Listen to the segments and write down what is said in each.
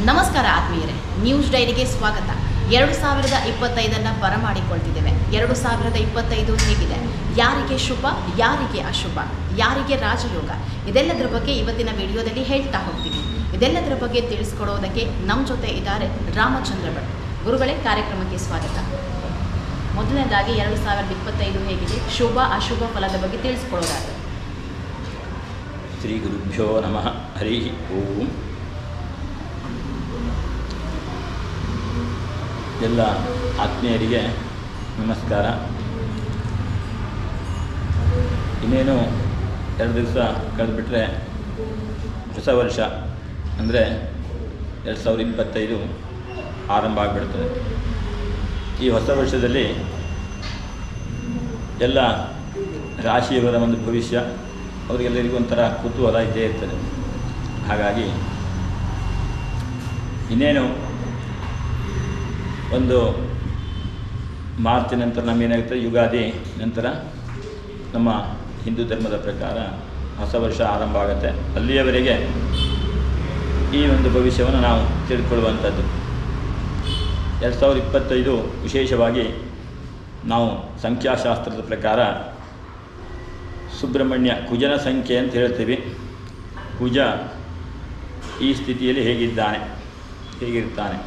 ನಮಸ್ಕಾರ ಆತ್ಮೀಯರೇ, ನ್ಯೂಸ್ ಡೈರಿಗೆ ಸ್ವಾಗತ. 2025 ಬರಮಾಡಿಕೊಳ್ತಿದ್ದೇವೆ. 2025 ಹೇಗಿದೆ? ಯಾರಿಗೆ ಶುಭ, ಯಾರಿಗೆ ಅಶುಭ, ಯಾರಿಗೆ ರಾಜಯೋಗ, ಇದೆಲ್ಲದರ ಬಗ್ಗೆ ಇವತ್ತಿನ ವಿಡಿಯೋದಲ್ಲಿ ಹೇಳ್ತಾ ಹೋಗ್ತೀವಿ. ಇದೆಲ್ಲದರ ಬಗ್ಗೆ ತಿಳಿಸ್ಕೊಡೋದಕ್ಕೆ ನಮ್ಮ ಜೊತೆ ಇದ್ದಾರೆ ರಾಮಚಂದ್ರ ಭಟ್ ಗುರುಗಳೇ. ಕಾರ್ಯಕ್ರಮಕ್ಕೆ ಸ್ವಾಗತ. ಮೊದಲನೇದಾಗಿ 2025 ಹೇಗಿದೆ, ಶುಭ ಅಶುಭ ಫಲದ ಬಗ್ಗೆ ತಿಳಿಸ್ಕೊಡೋದಾದ್ರೆ. ಶ್ರೀ ಗುರುಭ್ಯೋ ನಮಃ. ಹರಿ ಓಂ. ಎಲ್ಲ ಆತ್ಮೀಯರಿಗೆ ನಮಸ್ಕಾರ. ಇನ್ನೇನು 2 ದಿವಸ ಕಳೆದುಬಿಟ್ರೆ ಹೊಸ ವರ್ಷ ಅಂದರೆ 2025 ಆರಂಭ ಆಗಿಬಿಡ್ತದೆ. ಈ ಹೊಸ ವರ್ಷದಲ್ಲಿ ಎಲ್ಲ ರಾಶಿಯವರ ಒಂದು ಭವಿಷ್ಯ ಅವರಿಗೆಲ್ಲರಿಗೂ ಒಂಥರ ಕುತೂಹಲ ಇದ್ದೇ ಇರ್ತದೆ. ಹಾಗಾಗಿ ಇನ್ನೇನು ಒಂದು ಮಾರ್ಚ್ ನಂತರ ನಮ್ಮೇನಾಗುತ್ತೆ, ಯುಗಾದಿ ನಂತರ ನಮ್ಮ ಹಿಂದೂ ಧರ್ಮದ ಪ್ರಕಾರ ಹೊಸ ವರ್ಷ ಆರಂಭ ಆಗುತ್ತೆ. ಅಲ್ಲಿಯವರೆಗೆ ಈ ಒಂದು ಭವಿಷ್ಯವನ್ನು ನಾವು ತಿಳ್ಕೊಳ್ಳುವಂಥದ್ದು. 2025 ವಿಶೇಷವಾಗಿ ನಾವು ಸಂಖ್ಯಾಶಾಸ್ತ್ರದ ಪ್ರಕಾರ ಸುಬ್ರಹ್ಮಣ್ಯ ಕುಜನ ಸಂಖ್ಯೆ ಅಂತ ಹೇಳ್ತೀವಿ. ಕುಜ ಈ ಸ್ಥಿತಿಯಲ್ಲಿ ಹೇಗಿರ್ತಾನೆ,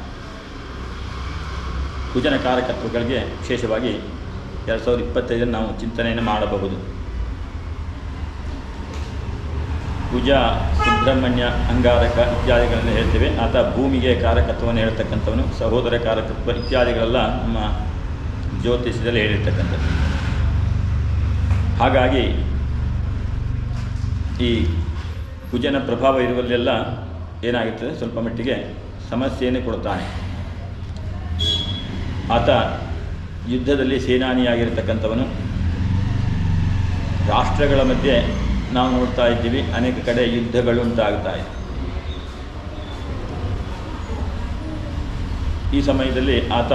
ಕುಜನ ಕಾರಕತ್ವಗಳಿಗೆ ವಿಶೇಷವಾಗಿ 2025 ನಾವು ಚಿಂತನೆಯನ್ನು ಮಾಡಬಹುದು. ಕುಜ ಸುಬ್ರಹ್ಮಣ್ಯ ಅಂಗಾರಕ ಇತ್ಯಾದಿಗಳನ್ನು ಹೇಳ್ತೇವೆ. ಆತ ಭೂಮಿಗೆ ಕಾರಕತ್ವವನ್ನು ಹೇಳ್ತಕ್ಕಂಥವನು, ಸಹೋದರ ಕಾರಕತ್ವ ಇತ್ಯಾದಿಗಳೆಲ್ಲ ನಮ್ಮ ಜ್ಯೋತಿಷ್ಯದಲ್ಲಿ ಹೇಳಿರ್ತಕ್ಕಂಥದ್ದು. ಹಾಗಾಗಿ ಈ ಕುಜನ ಪ್ರಭಾವ ಇರುವಲ್ಲೆಲ್ಲ ಏನಾಗುತ್ತದೆ, ಸ್ವಲ್ಪ ಮಟ್ಟಿಗೆ ಸಮಸ್ಯೆಯನ್ನು ಕೊಡ್ತಾನೆ. ಆತ ಯುದ್ಧದಲ್ಲಿ ಸೇನಾನಿಯಾಗಿರ್ತಕ್ಕಂಥವನು. ರಾಷ್ಟ್ರಗಳ ಮಧ್ಯೆ ನಾವು ನೋಡ್ತಾ ಇದ್ದೀವಿ, ಅನೇಕ ಕಡೆ ಯುದ್ಧಗಳು ಉಂಟಾಗ್ತಾ ಇದೆ. ಈ ಸಮಯದಲ್ಲಿ ಆತ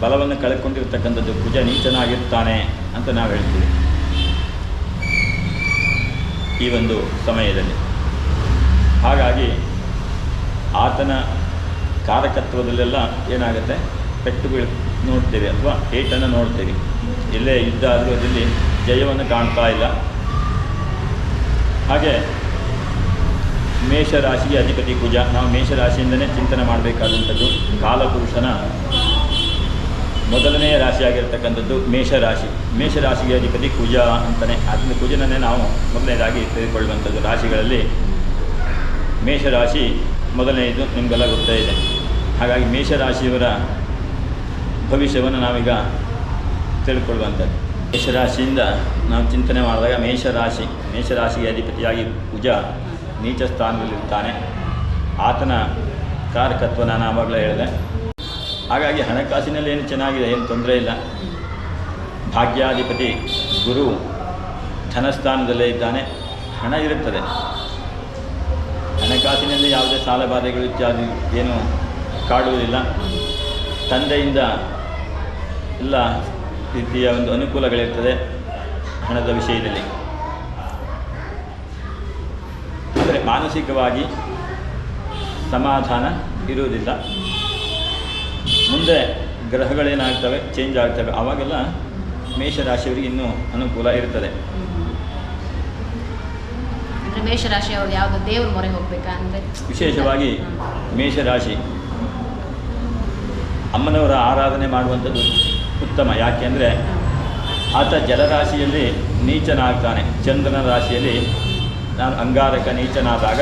ಬಲವನ್ನು ಕಳ್ಕೊಂಡಿರ್ತಕ್ಕಂಥದ್ದು, ಕುಜ ನೀಚನಾಗಿರ್ತಾನೆ ಅಂತ ನಾವು ಹೇಳ್ತೀವಿ. ಈ ಒಂದು ಸಮಯದಲ್ಲಿ ಹಾಗಾಗಿ ಆತನ ಕಾರಕತ್ವದಲ್ಲೆಲ್ಲ ಏನಾಗುತ್ತೆ, ಪೆಟ್ಟು ನೋಡ್ತೇವೆ ಅಥವಾ ಏಟನ್ನು ನೋಡ್ತೇವೆ. ಎಲ್ಲೇ ಯುದ್ಧ ಆದರೂ ಅದರಲ್ಲಿ ಜಯವನ್ನು ಕಾಣ್ತಾ ಇಲ್ಲ. ಹಾಗೆ ಮೇಷರಾಶಿಗೆ ಅಧಿಪತಿ ಕುಜ. ನಾವು ಮೇಷರಾಶಿಯಿಂದಲೇ ಚಿಂತನೆ ಮಾಡಬೇಕಾದಂಥದ್ದು. ಕಾಲಪುರುಷನ ಮೊದಲನೆಯ ರಾಶಿಯಾಗಿರ್ತಕ್ಕಂಥದ್ದು ಮೇಷರಾಶಿ. ಮೇಷರಾಶಿಗೆ ಅಧಿಪತಿ ಕುಜ ಅಂತಲೇ, ಅದನ್ನು ಕುಜನನ್ನೇ ನಾವು ಮೊದಲನೇದಾಗಿ ತೆಗೆದುಕೊಳ್ಳುವಂಥದ್ದು. ರಾಶಿಗಳಲ್ಲಿ ಮೇಷರಾಶಿ ಮೊದಲನೆಯದು ನಿಮಗೆಲ್ಲ ಗೊತ್ತೇ ಇದೆ. ಹಾಗಾಗಿ ಮೇಷರಾಶಿಯವರ ಭವಿಷ್ಯವನ್ನು ನಾವೀಗ ತಿಳ್ಕೊಳ್ಳುವಂಥದ್ದು. ಮೇಷರಾಶಿಯಿಂದ ನಾವು ಚಿಂತನೆ ಮಾಡಿದಾಗ ಮೇಷರಾಶಿಗೆ ಅಧಿಪತಿಯಾಗಿ ಕುಜ ನೀಚ ಸ್ಥಾನದಲ್ಲಿರ್ತಾನೆ. ಆತನ ಕಾರಕತ್ವ ನಾನು ಆವಾಗಲೇ ಹೇಳಿದೆ. ಹಾಗಾಗಿ ಹಣಕಾಸಿನಲ್ಲಿ ಏನು ಚೆನ್ನಾಗಿದೆ, ಏನು ತೊಂದರೆ ಇಲ್ಲ. ಭಾಗ್ಯಾಧಿಪತಿ ಗುರು ಧನಸ್ಥಾನದಲ್ಲೇ ಇದ್ದಾನೆ, ಹಣ ಇರುತ್ತದೆ. ಹಣಕಾಸಿನಲ್ಲಿ ಯಾವುದೇ ಸಾಲಬಾಧೆಗಳು ಇತ್ಯಾದಿ ಏನು ಕಾಡುವುದಿಲ್ಲ. ತಂದೆಯಿಂದ ಎಲ್ಲ ರೀತಿಯ ಒಂದು ಅನುಕೂಲಗಳಿರ್ತದೆ ಹಣದ ವಿಷಯದಲ್ಲಿ. ಆದರೆ ಮಾನಸಿಕವಾಗಿ ಸಮಾಧಾನ ಇರುವುದಿಲ್ಲ. ಮುಂದೆ ಗ್ರಹಗಳೇನಾಗ್ತವೆ, ಚೇಂಜ್ ಆಗ್ತವೆ, ಆವಾಗೆಲ್ಲ ಮೇಷರಾಶಿಯವರಿಗೆ ಇನ್ನೂ ಅನುಕೂಲ ಇರ್ತದೆ. ಮೇಷರಾಶಿಯವರು ಯಾವುದು ದೇವ್ರ ಮೊರೆ ಹೋಗ್ಬೇಕಾ ಅಂದರೆ ವಿಶೇಷವಾಗಿ ಮೇಷರಾಶಿ ಅಮ್ಮನವರ ಆರಾಧನೆ ಮಾಡುವಂಥದ್ದು ಉತ್ತಮ. ಯಾಕೆಂದರೆ ಆತ ಜಲರಾಶಿಯಲ್ಲಿ ನೀಚನಾಗ್ತಾನೆ. ಚಂದ್ರನ ರಾಶಿಯಲ್ಲಿ ನಾನು ಅಂಗಾರಕ ನೀಚನಾದಾಗ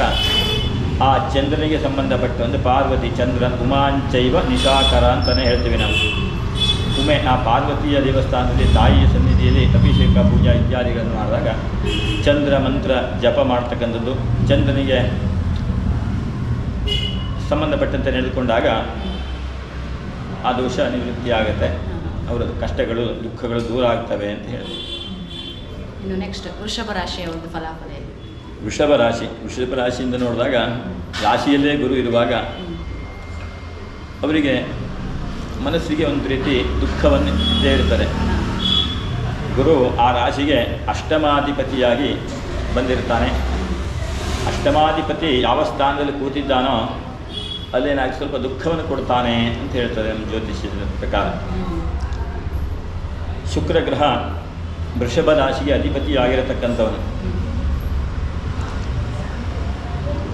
ಆ ಚಂದ್ರನಿಗೆ ಸಂಬಂಧಪಟ್ಟಂತೆ ಪಾರ್ವತಿ, ಚಂದ್ರ, ಉಮಾಂಚೈವ ನಿಶಾಕರ ಅಂತಲೇ ಹೇಳ್ತೀವಿ ನಾವು. ಉಮೆ ಆ ಪಾರ್ವತಿಯ ದೇವಸ್ಥಾನದಲ್ಲಿ ತಾಯಿಯ ಸನ್ನಿಧಿಯಲ್ಲಿ ಅಭಿಷೇಕ ಪೂಜಾ ಇತ್ಯಾದಿಗಳನ್ನು ಮಾಡಿದಾಗ ಚಂದ್ರ ಮಂತ್ರ ಜಪ ಮಾಡ್ತಕ್ಕಂಥದ್ದು, ಚಂದ್ರನಿಗೆ ಸಂಬಂಧಪಟ್ಟಂತೆ ನಡೆದುಕೊಂಡಾಗ ಆ ದೋಷ ನಿವೃತ್ತಿ ಆಗುತ್ತೆ. ಅವರ ಕಷ್ಟಗಳು ದುಃಖಗಳು ದೂರ ಆಗ್ತವೆ ಅಂತ ಹೇಳಿ. ಇನ್ನು ನೆಕ್ಸ್ಟ್ ವೃಷಭ ರಾಶಿಯ ಒಂದು ಫಲಾಫಲ. ವೃಷಭ ರಾಶಿಯಿಂದ ನೋಡಿದಾಗ ರಾಶಿಯಲ್ಲೇ ಗುರು ಇರುವಾಗ ಅವರಿಗೆ ಮನಸ್ಸಿಗೆ ಒಂದು ರೀತಿ ದುಃಖವನ್ನು ಇದ್ದೇ ಇರ್ತದೆ. ಗುರು ಆ ರಾಶಿಗೆ ಅಷ್ಟಮಾಧಿಪತಿಯಾಗಿ ಬಂದಿರ್ತಾನೆ. ಅಷ್ಟ ಅಷ್ಟಮಾಧಿಪತಿ ಯಾವ ಸ್ಥಾನದಲ್ಲಿ ಕೂತಿದ್ದಾನೋ ಅಲ್ಲೇನಾಗಿ ಸ್ವಲ್ಪ ದುಃಖವನ್ನು ಕೊಡ್ತಾನೆ ಅಂತ ಹೇಳ್ತಾರೆ ನಮ್ಮ ಜ್ಯೋತಿಷ್ಯದ ಪ್ರಕಾರ. ಶುಕ್ರ ಗ್ರಹ ವೃಷಭ ರಾಶಿಗೆ ಅಧಿಪತಿಯಾಗಿರತಕ್ಕಂಥವನು.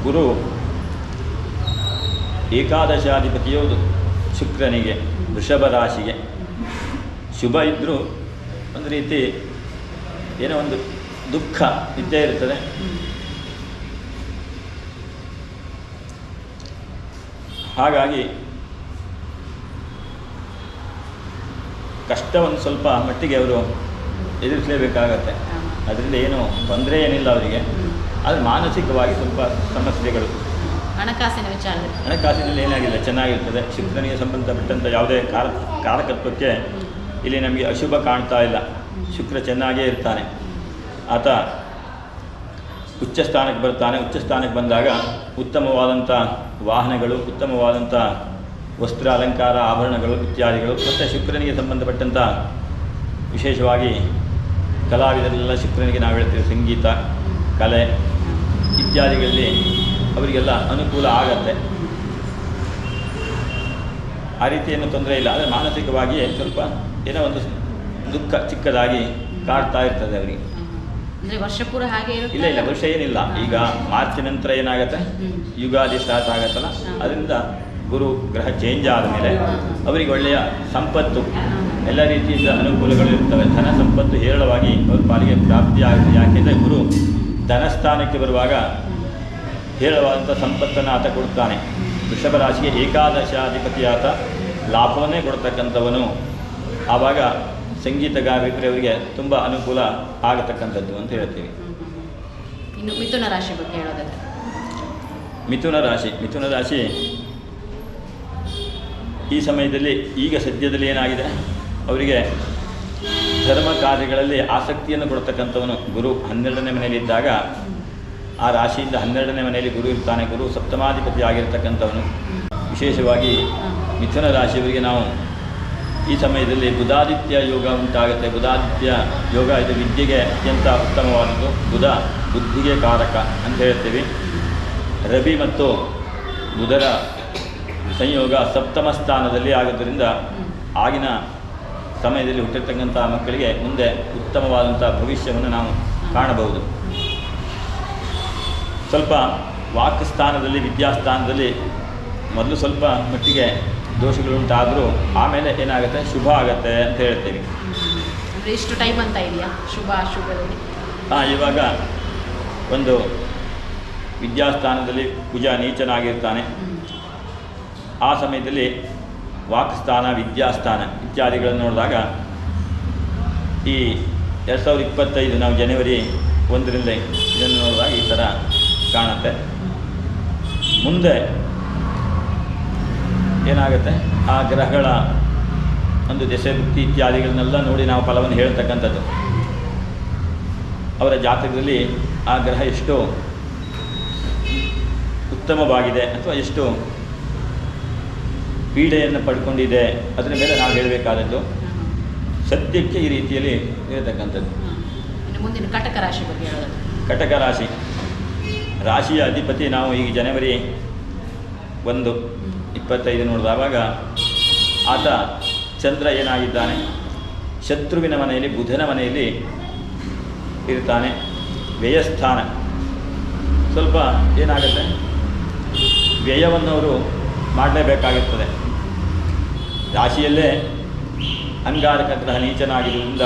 ಗುರು ಏಕಾದಶಾಧಿಪತಿಯು ಶುಕ್ರನಿಗೆ ವೃಷಭ ರಾಶಿಗೆ. ಶುಭ ಇದ್ದರೂ ಒಂದು ರೀತಿ ಏನೋ ಒಂದು ದುಃಖ ಇದ್ದೇ ಇರ್ತದೆ. ಹಾಗಾಗಿ ಕಷ್ಟವನ್ನು ಸ್ವಲ್ಪ ಮಟ್ಟಿಗೆ ಅವರು ಎದುರಿಸಲೇಬೇಕಾಗತ್ತೆ. ಅದರಿಂದ ಏನು ತೊಂದರೆ ಏನಿಲ್ಲ ಅವರಿಗೆ, ಆದರೆ ಮಾನಸಿಕವಾಗಿ ಸ್ವಲ್ಪ ಸಮಸ್ಯೆಗಳು. ಹಣಕಾಸಿನಲ್ಲಿ ಏನಾಗಿಲ್ಲ, ಚೆನ್ನಾಗಿರ್ತದೆ. ಶುಕ್ರನಿಗೆ ಸಂಬಂಧಪಟ್ಟಂಥ ಯಾವುದೇ ಕಾರಕತ್ವಕ್ಕೆ ಇಲ್ಲಿ ನಮಗೆ ಅಶುಭ ಕಾಣ್ತಾ ಇಲ್ಲ. ಶುಕ್ರ ಚೆನ್ನಾಗೇ ಇರ್ತಾನೆ. ಆತ ಉಚ್ಚ ಸ್ಥಾನಕ್ಕೆ ಬರ್ತಾನೆ. ಉಚ್ಚ ಸ್ಥಾನಕ್ಕೆ ಬಂದಾಗ ಉತ್ತಮವಾದಂಥ ವಾಹನಗಳು, ಉತ್ತಮವಾದಂಥ ವಸ್ತ್ರ ಅಲಂಕಾರ, ಆಭರಣಗಳು ಇತ್ಯಾದಿಗಳು. ಮತ್ತು ಶುಕ್ರನಿಗೆ ಸಂಬಂಧಪಟ್ಟಂಥ ವಿಶೇಷವಾಗಿ ಕಲಾವಿದರೆಲ್ಲ ಶುಕ್ರನಿಗೆ ನಾವು ಹೇಳ್ತೀವಿ ಸಂಗೀತ, ಕಲೆ ಇತ್ಯಾದಿಗಳಲ್ಲಿ ಅವರಿಗೆಲ್ಲ ಅನುಕೂಲ ಆಗತ್ತೆ. ಆ ರೀತಿ ಏನೂ ತೊಂದರೆ ಇಲ್ಲ. ಆದರೆ ಮಾನಸಿಕವಾಗಿಯೇ ಸ್ವಲ್ಪ ಏನೋ ಒಂದು ದುಃಖ ಚಿಕ್ಕದಾಗಿ ಕಾಡ್ತಾ ಇರ್ತದೆ ಅವರಿಗೆ. ವರ್ಷ ಪೂರ ಹಾಗೆ ಇಲ್ಲ ಇಲ್ಲ, ವರ್ಷ ಏನಿಲ್ಲ. ಈಗ ಮಾರ್ಚ್ ನಂತರ ಏನಾಗುತ್ತೆ, ಯುಗಾದಿ ಸ್ಟಾರ್ಟ್ ಆಗತ್ತಲ್ಲ, ಅದರಿಂದ ಗುರು ಗ್ರಹ ಚೇಂಜ್ ಆದಮೇಲೆ ಅವರಿಗೆ ಒಳ್ಳೆಯ ಸಂಪತ್ತು, ಎಲ್ಲ ರೀತಿಯಿಂದ ಅನುಕೂಲಗಳು ಇರ್ತವೆ. ಧನ ಸಂಪತ್ತು ಹೇರಳವಾಗಿ ಅವ್ರ ಪಾಲಿಗೆ ಪ್ರಾಪ್ತಿ ಆಗುತ್ತೆ. ಯಾಕೆಂದರೆ ಗುರು ಧನಸ್ಥಾನಕ್ಕೆ ಬರುವಾಗ ಹೇರಳವಾದಂಥ ಸಂಪತ್ತನ್ನು ಆತ ಕೊಡ್ತಾನೆ. ವೃಷಭ ರಾಶಿಗೆ ಏಕಾದಶಾಧಿಪತಿ ಆತ ಲಾಭವನ್ನೇ ಕೊಡ್ತಕ್ಕಂಥವನು. ಆವಾಗ ಸಂಗೀತಗಾರರಿಬ್ಬರು ಅವರಿಗೆ ತುಂಬ ಅನುಕೂಲ ಆಗತಕ್ಕಂಥದ್ದು ಅಂತ ಹೇಳ್ತೀವಿ. ಇನ್ನು ಮಿಥುನ ರಾಶಿ ಬಗ್ಗೆ ಹೇಳೋದಾದ್ರೆ, ಮಿಥುನ ರಾಶಿ ಈ ಸಮಯದಲ್ಲಿ ಈಗ ಸದ್ಯದಲ್ಲಿ ಏನಾಗಿದೆ, ಅವರಿಗೆ ಧರ್ಮ ಕಾರ್ಯಗಳಲ್ಲಿ ಆಸಕ್ತಿಯನ್ನು ಕೊಡ್ತಕ್ಕಂಥವನು ಗುರು 12ನೇ ಮನೆಯಲ್ಲಿದ್ದಾಗ. ಆ ರಾಶಿಯಿಂದ 12ನೇ ಮನೆಯಲ್ಲಿ ಗುರು ಇರ್ತಾನೆ. ಗುರು ಸಪ್ತಮಾಧಿಪತಿ ಆಗಿರ್ತಕ್ಕಂಥವನು. ವಿಶೇಷವಾಗಿ ಮಿಥುನ ರಾಶಿಯವರಿಗೆ ನಾವು ಈ ಸಮಯದಲ್ಲಿ ಬುಧಾದಿತ್ಯ ಯೋಗ ಉಂಟಾಗುತ್ತೆ. ಬುಧಾದಿತ್ಯ ಯೋಗ ಇದು ವಿದ್ಯೆಗೆ ಅತ್ಯಂತ ಉತ್ತಮವಾದದ್ದು. ಬುಧ ಬುದ್ಧಿಗೆ ಕಾರಕ ಅಂತ ಹೇಳ್ತೀವಿ. ರವಿ ಮತ್ತು ಬುಧರ ಸಂಯೋಗ ಸಪ್ತಮ ಸ್ಥಾನದಲ್ಲಿ ಆಗೋದ್ರಿಂದ ಆಗಿನ ಸಮಯದಲ್ಲಿ ಹುಟ್ಟಿರ್ತಕ್ಕಂಥ ಮಕ್ಕಳಿಗೆ ಮುಂದೆ ಉತ್ತಮವಾದಂಥ ಭವಿಷ್ಯವನ್ನು ನಾವು ಕಾಣಬಹುದು. ಸ್ವಲ್ಪ ವಾಕ್ ಸ್ಥಾನದಲ್ಲಿ, ವಿದ್ಯಾಸ್ಥಾನದಲ್ಲಿ ಮೊದಲು ಸ್ವಲ್ಪ ಮಟ್ಟಿಗೆ ದೋಷಗಳುಂಟಾದರೂ ಆಮೇಲೆ ಏನಾಗುತ್ತೆ, ಶುಭ ಆಗುತ್ತೆ ಅಂತ ಹೇಳ್ತೀವಿ. ಎಷ್ಟು ಟೈಮ್ ಅಂತ ಇದೆಯಾ ಶುಭ ಅಶುಭದಲ್ಲಿ? ಇವಾಗ ಒಂದು ವಿದ್ಯಾಸ್ಥಾನದಲ್ಲಿ ಕುಜ ನೀಚನಾಗಿರ್ತಾನೆ. ಆ ಸಮಯದಲ್ಲಿ ವಾಕ್ಸ್ಥಾನ, ವಿದ್ಯಾಸ್ಥಾನ ಇತ್ಯಾದಿಗಳನ್ನು ನೋಡಿದಾಗ ಈ 2025 ನಾವು ಜನವರಿ 1ರಿಂದ ಇದನ್ನು ನೋಡಿದಾಗ ಈ ಥರ ಕಾಣುತ್ತೆ. ಮುಂದೆ ಏನಾಗುತ್ತೆ, ಆ ಗ್ರಹಗಳ ಒಂದು ದಶೆ ವೃತ್ತಿ ಇತ್ಯಾದಿಗಳನ್ನೆಲ್ಲ ನೋಡಿ ನಾವು ಫಲವನ್ನು ಹೇಳ್ತಕ್ಕಂಥದ್ದು. ಅವರ ಜಾತಕದಲ್ಲಿ ಆ ಗ್ರಹ ಎಷ್ಟು ಉತ್ತಮವಾಗಿದೆ ಅಥವಾ ಎಷ್ಟು ಪೀಡೆಯನ್ನು ಪಡ್ಕೊಂಡಿದೆ ಅದರ ಮೇಲೆ ನಾವು ಹೇಳಬೇಕಾದದ್ದು. ಸದ್ಯಕ್ಕೆ ಈ ರೀತಿಯಲ್ಲಿ ಇರತಕ್ಕಂಥದ್ದು. ಮುಂದಿನ ಕಟಕ ರಾಶಿ ಬಗ್ಗೆ ಹೇಳೋದು. ಕಟಕ ರಾಶಿ, ರಾಶಿಯ ಅಧಿಪತಿ ನಾವು ಈಗ ಜನವರಿ 1, 25 ನೋಡಿದಾಗ ಆತ ಚಂದ್ರ ಏನಾಗಿದ್ದಾನೆ, ಶತ್ರುವಿನ ಮನೆಯಲ್ಲಿ, ಬುಧನ ಮನೆಯಲ್ಲಿ ಇರ್ತಾನೆ. ವ್ಯಯಸ್ಥಾನ ಸ್ವಲ್ಪ ಏನಾಗುತ್ತೆ, ವ್ಯಯವನ್ನು ಅವರು ಮಾಡಲೇಬೇಕಾಗಿರ್ತದೆ. ರಾಶಿಯಲ್ಲೇ ಅಂಗಾರಕ ಗ್ರಹ ನೀಚನಾಗಿರುವುದರಿಂದ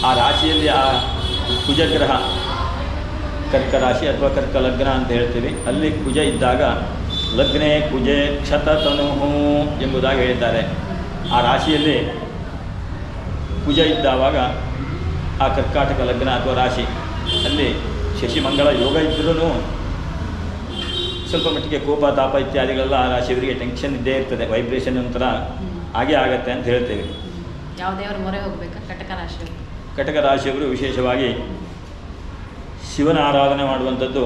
ಆ ರಾಶಿಯಲ್ಲಿ ಆ ಕುಜಗ್ರಹ, ಕರ್ಕ ರಾಶಿ ಅಥವಾ ಕರ್ಕ ಲಗ್ನ ಅಂತ ಹೇಳ್ತೀವಿ, ಅಲ್ಲಿ ಕುಜ ಇದ್ದಾಗ ಲಗ್ನೇ ಕುಜೆ ಕ್ಷತತನು ಎಂಬುದಾಗಿ ಹೇಳಿದ್ದಾರೆ. ಆ ರಾಶಿಯಲ್ಲಿ ಕುಜ ಇದ್ದಾವಾಗ ಆ ಕರ್ಕಾಟಕ ಲಗ್ನ ಅಥವಾ ರಾಶಿ ಅಲ್ಲಿ ಶಶಿಮಂಗಳ ಯೋಗ ಇದ್ದರೂ ಸ್ವಲ್ಪ ಮಟ್ಟಿಗೆ ಕೋಪ, ತಾಪ ಇತ್ಯಾದಿಗಳೆಲ್ಲ ಆ ರಾಶಿಯವರಿಗೆ ಟೆನ್ಷನ್ ಇದ್ದೇ ಇರ್ತದೆ. ವೈಬ್ರೇಷನ್ ಒಂಥರ ಹಾಗೆ ಆಗತ್ತೆ ಅಂತ ಹೇಳ್ತೇವೆ. ಯಾವುದೇವರು ಮೊರೆ ಹೋಗಬೇಕಾ ಕಟಕ ರಾಶಿ? ಕಟಕ ರಾಶಿಯವರು ವಿಶೇಷವಾಗಿ ಶಿವನ ಆರಾಧನೆ ಮಾಡುವಂಥದ್ದು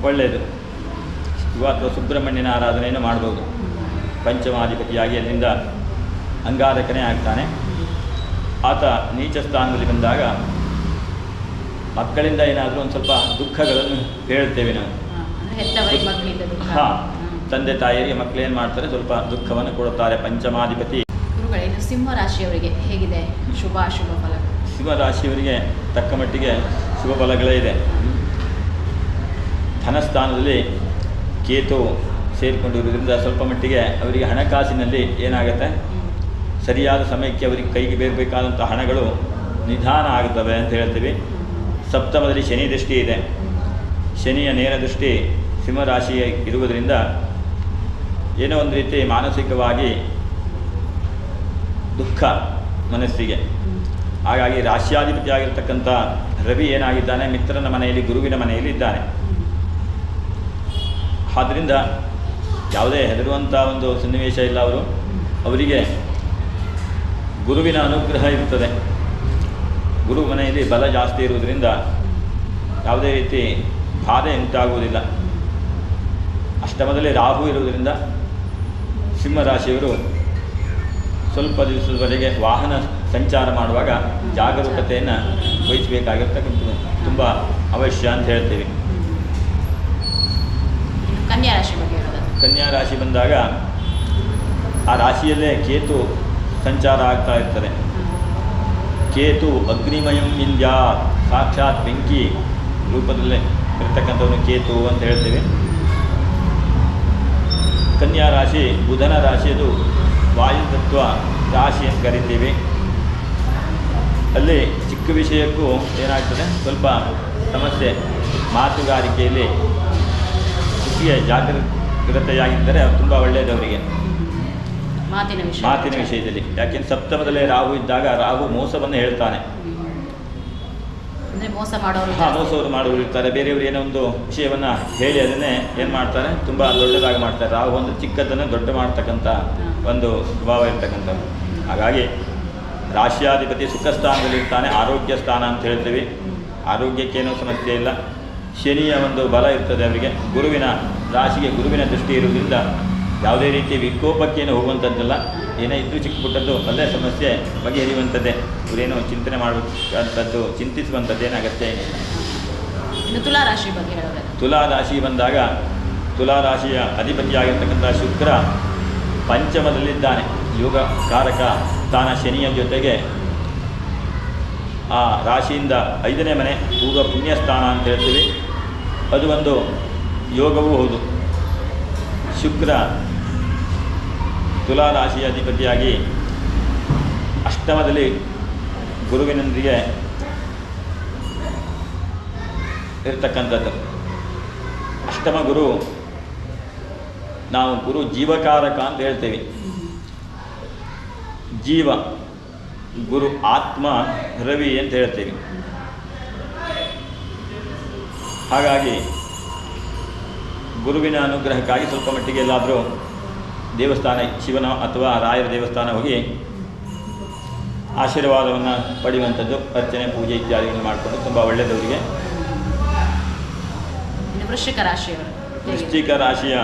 ಒಳ್ಳೆಯದು. ಶಿವ ಅಥವಾ ಸುಬ್ರಹ್ಮಣ್ಯನ ಆರಾಧನೆಯನ್ನು ಮಾಡ್ಬೋದು. ಪಂಚಮಾಧಿಪತಿಯಾಗಿ ಅಲ್ಲಿಂದ ಅಂಗಾರಕನೇ ಆಗ್ತಾನೆ. ಆತ ನೀಚ ಸ್ಥಾನದಲ್ಲಿ ಬಂದಾಗ ಮಕ್ಕಳಿಂದ ಏನಾದರೂ ಒಂದು ಸ್ವಲ್ಪ ದುಃಖಗಳನ್ನು ಹೇಳ್ತೇವೆ ನಾವು. ಹೆತ್ತವರಿಗೆ ಮಕ್ಕಳಿಂದ ದುಃಖ. ಹಾಂ, ತಂದೆ ತಾಯಿಯರಿಗೆ ಮಕ್ಕಳು ಏನು ಮಾಡ್ತಾರೆ, ಸ್ವಲ್ಪ ದುಃಖವನ್ನು ಕೊಡುತ್ತಾರೆ. ಪಂಚಮಾಧಿಪತಿ ಗುರುಗಳೇ, ಇನ್ನು ಸಿಂಹ ರಾಶಿಯವರಿಗೆ ಹೇಗಿದೆ ಶುಭ ಅಶುಭ ಫಲ? ಸಿಂಹ ರಾಶಿಯವರಿಗೆ ತಕ್ಕ ಮಟ್ಟಿಗೆ ಶುಭ ಫಲಗಳೇ ಇದೆ. ಧನಸ್ಥಾನದಲ್ಲಿ ಕೇತು ಸೇರಿಕೊಂಡಿರುವುದರಿಂದ ಸ್ವಲ್ಪ ಮಟ್ಟಿಗೆ ಅವರಿಗೆ ಹಣಕಾಸಿನಲ್ಲಿ ಏನಾಗುತ್ತೆ, ಸರಿಯಾದ ಸಮಯಕ್ಕೆ ಅವರಿಗೆ ಕೈಗೆ ಬೇರಬೇಕಾದಂಥ ಹಣಗಳು ನಿಧಾನ ಆಗುತ್ತವೆ ಅಂತ ಹೇಳ್ತೀವಿ. ಸಪ್ತಮದಲ್ಲಿ ಶನಿ ದೃಷ್ಟಿ ಇದೆ. ಶನಿಯ ನೇರ ದೃಷ್ಟಿ ಸಿಂಹರಾಶಿಯ ಇರುವುದರಿಂದ ಏನೋ ಒಂದು ರೀತಿ ಮಾನಸಿಕವಾಗಿ ದುಃಖ ಮನಸ್ಸಿಗೆ. ಹಾಗಾಗಿ ರಾಶ್ಯಾಧಿಪತಿ ಆಗಿರ್ತಕ್ಕಂಥ ರವಿ ಏನಾಗಿದ್ದಾನೆ, ಮಿತ್ರನ ಮನೆಯಲ್ಲಿ, ಗುರುವಿನ ಮನೆಯಲ್ಲಿ ಇದ್ದಾನೆ. ಆದ್ದರಿಂದ ಯಾವುದೇ ಹೆದರುವಂಥ ಒಂದು ಸನ್ನಿವೇಶ ಇಲ್ಲ. ಅವರಿಗೆ ಗುರುವಿನ ಅನುಗ್ರಹ ಇರುತ್ತದೆ. ಗುರು ಮನೆಯಲ್ಲಿ ಬಲ ಜಾಸ್ತಿ ಇರುವುದರಿಂದ ಯಾವುದೇ ರೀತಿ ಬಾಧೆ ಉಂಟಾಗುವುದಿಲ್ಲ. ಅಷ್ಟಮದಲ್ಲಿ ರಾಹು ಇರುವುದರಿಂದ ಸಿಂಹರಾಶಿಯವರು ಸ್ವಲ್ಪ ದಿವಸದವರೆಗೆ ವಾಹನ ಸಂಚಾರ ಮಾಡುವಾಗ ಜಾಗರೂಕತೆಯನ್ನು ವಹಿಸಬೇಕಾಗಿರ್ತಕ್ಕಂಥದ್ದು ತುಂಬ ಅವಶ್ಯ ಅಂತ ಹೇಳ್ತೀವಿ. ಕನ್ಯಾ ರಾಶಿ ಬಗ್ಗೆ ಹೇಳೋದು. ಕನ್ಯಾ ರಾಶಿ ಬಂದಾಗ ಆ ರಾಶಿಯಲ್ಲೇ ಕೇತು ಸಂಚಾರ ಆಗ್ತಾ ಇರ್ತದೆ. ಕೇತು ಅಗ್ನಿಮಯಂ ವಿಂದ್ಯಾ, ಸಾಕ್ಷಾತ್ ಬೆಂಕಿ ರೂಪದಲ್ಲೇ ಇರ್ತಕ್ಕಂಥವನು ಕೇತು ಅಂತ ಹೇಳ್ತೀವಿ. ಕನ್ಯಾ ರಾಶಿ ಬುಧನ ರಾಶಿಯದು ವಾಯುತತ್ವ ರಾಶಿ ಅಂತ ಕರಿತೀವಿ. ಅಲ್ಲಿ ಚಿಕ್ಕ ವಿಷಯಕ್ಕೂ ಏನಾಗ್ತದೆ, ಸ್ವಲ್ಪ ಸಮಸ್ಯೆ. ಮಾತುಗಾರಿಕೆಯಲ್ಲಿ ಹೆಚ್ಚಿಗೆ ಜಾಗೃತೆಯಾಗಿದ್ದರೆ ತುಂಬ ಒಳ್ಳೆಯದವರಿಗೆ ಮಾತಿನ ವಿಷಯದಲ್ಲಿ. ಯಾಕೆಂದ್ರೆ ಸಪ್ತಮದಲ್ಲೇ ರಾಹು ಇದ್ದಾಗ ರಾಹು ಮೋಸವನ್ನು ಹೇಳ್ತಾನೆ. ಮೋಸವರು ಮಾಡುವವರು ಇರ್ತಾರೆ. ಬೇರೆಯವರು ಏನೋ ಒಂದು ವಿಷಯವನ್ನು ಹೇಳಿ ಅದನ್ನೇ ಏನು ಮಾಡ್ತಾರೆ, ತುಂಬ ದೊಡ್ಡದಾಗಿ ಮಾಡ್ತಾರೆ. ರಾಹು ಒಂದು ಚಿಕ್ಕದನ್ನು ದೊಡ್ಡ ಮಾಡ್ತಕ್ಕಂಥ ಒಂದು ಸ್ವಭಾವ ಇರ್ತಕ್ಕಂಥದ್ದು. ಹಾಗಾಗಿ ರಾಶ್ಯಾಧಿಪತಿ ಸುಖ ಸ್ಥಾನದಲ್ಲಿರ್ತಾನೆ. ಆರೋಗ್ಯ ಸ್ಥಾನ ಅಂತ ಹೇಳ್ತೀವಿ. ಆರೋಗ್ಯಕ್ಕೇನೂ ಸಮಸ್ಯೆ ಇಲ್ಲ. ಶನಿಯ ಒಂದು ಬಲ ಇರ್ತದೆ ಅವರಿಗೆ. ಗುರುವಿನ ರಾಶಿಗೆ ಗುರುವಿನ ದೃಷ್ಟಿ ಇರುವುದರಿಂದ ಯಾವುದೇ ರೀತಿ ವಿಕೋಪಕ್ಕೇನು ಹೋಗುವಂಥದ್ದಲ್ಲ. ಏನೇ ಇದ್ದರೂ ಚಿಕ್ಕ ಪುಟ್ಟದ್ದು ಅಲ್ಲೇ ಸಮಸ್ಯೆ ಬಗೆಹರಿಯುವಂಥದ್ದೇ. ಇವರೇನು ಚಿಂತನೆ ಮಾಡಬೇಕಂಥದ್ದು, ಚಿಂತಿಸುವಂಥದ್ದೇನು ಅಗತ್ಯ ಏನಿಲ್ಲ. ಇನ್ನು ತುಲಾ ರಾಶಿ ಬಗ್ಗೆ ಹೇಳೋದು. ತುಲಾ ರಾಶಿ ಬಂದಾಗ ತುಲಾ ರಾಶಿಯ ಅಧಿಪತಿಯಾಗಿರ್ತಕ್ಕಂಥ ಶುಕ್ರ ಪಂಚಮದಲ್ಲಿದ್ದಾನೆ. ಯೋಗ ಕಾರಕ ಸ್ಥಾನ ಶನಿಯ ಜೊತೆಗೆ ಆ ರಾಶಿಯಿಂದ 5ನೇ ಮನೆ ಪೂರ್ವ ಪುಣ್ಯ ಸ್ಥಾನ ಅಂತ ಹೇಳ್ತೀವಿ. ಅದು ಒಂದು ಯೋಗವೂ ಹೌದು. ಶುಕ್ರ ತುಲಾ ರಾಶಿಯ ಅಧಿಪತಿಯಾಗಿ ಅಷ್ಟಮದಲ್ಲಿ ಗುರುವಿನೊಂದಿಗೆ ಇರತಕ್ಕಂಥದ್ದು. ಅಷ್ಟಮ ಗುರು, ನಾವು ಗುರು ಜೀವಕಾರಕ ಅಂತ ಹೇಳ್ತೇವೆ. ಜೀವ ಗುರು, ಆತ್ಮ ರವಿ ಅಂತ ಹೇಳ್ತೇವೆ. ಹಾಗಾಗಿ ಗುರುವಿನ ಅನುಗ್ರಹಕ್ಕಾಗಿ ಸ್ವಲ್ಪ ಮಟ್ಟಿಗೆ ಎಲ್ಲಾದರೂ ದೇವಸ್ಥಾನ, ಶಿವನ ಅಥವಾ ರಾಯರ ದೇವಸ್ಥಾನ ಹೋಗಿ ಆಶೀರ್ವಾದವನ್ನು ಪಡೆಯುವಂಥದ್ದು, ಅರ್ಚನೆ ಪೂಜೆ ಇತ್ಯಾದಿಗಳನ್ನು ಮಾಡಿಕೊಂಡು ತುಂಬ ಒಳ್ಳೆಯದವರಿಗೆ. ವೃಶ್ಚಿಕ ರಾಶಿಯ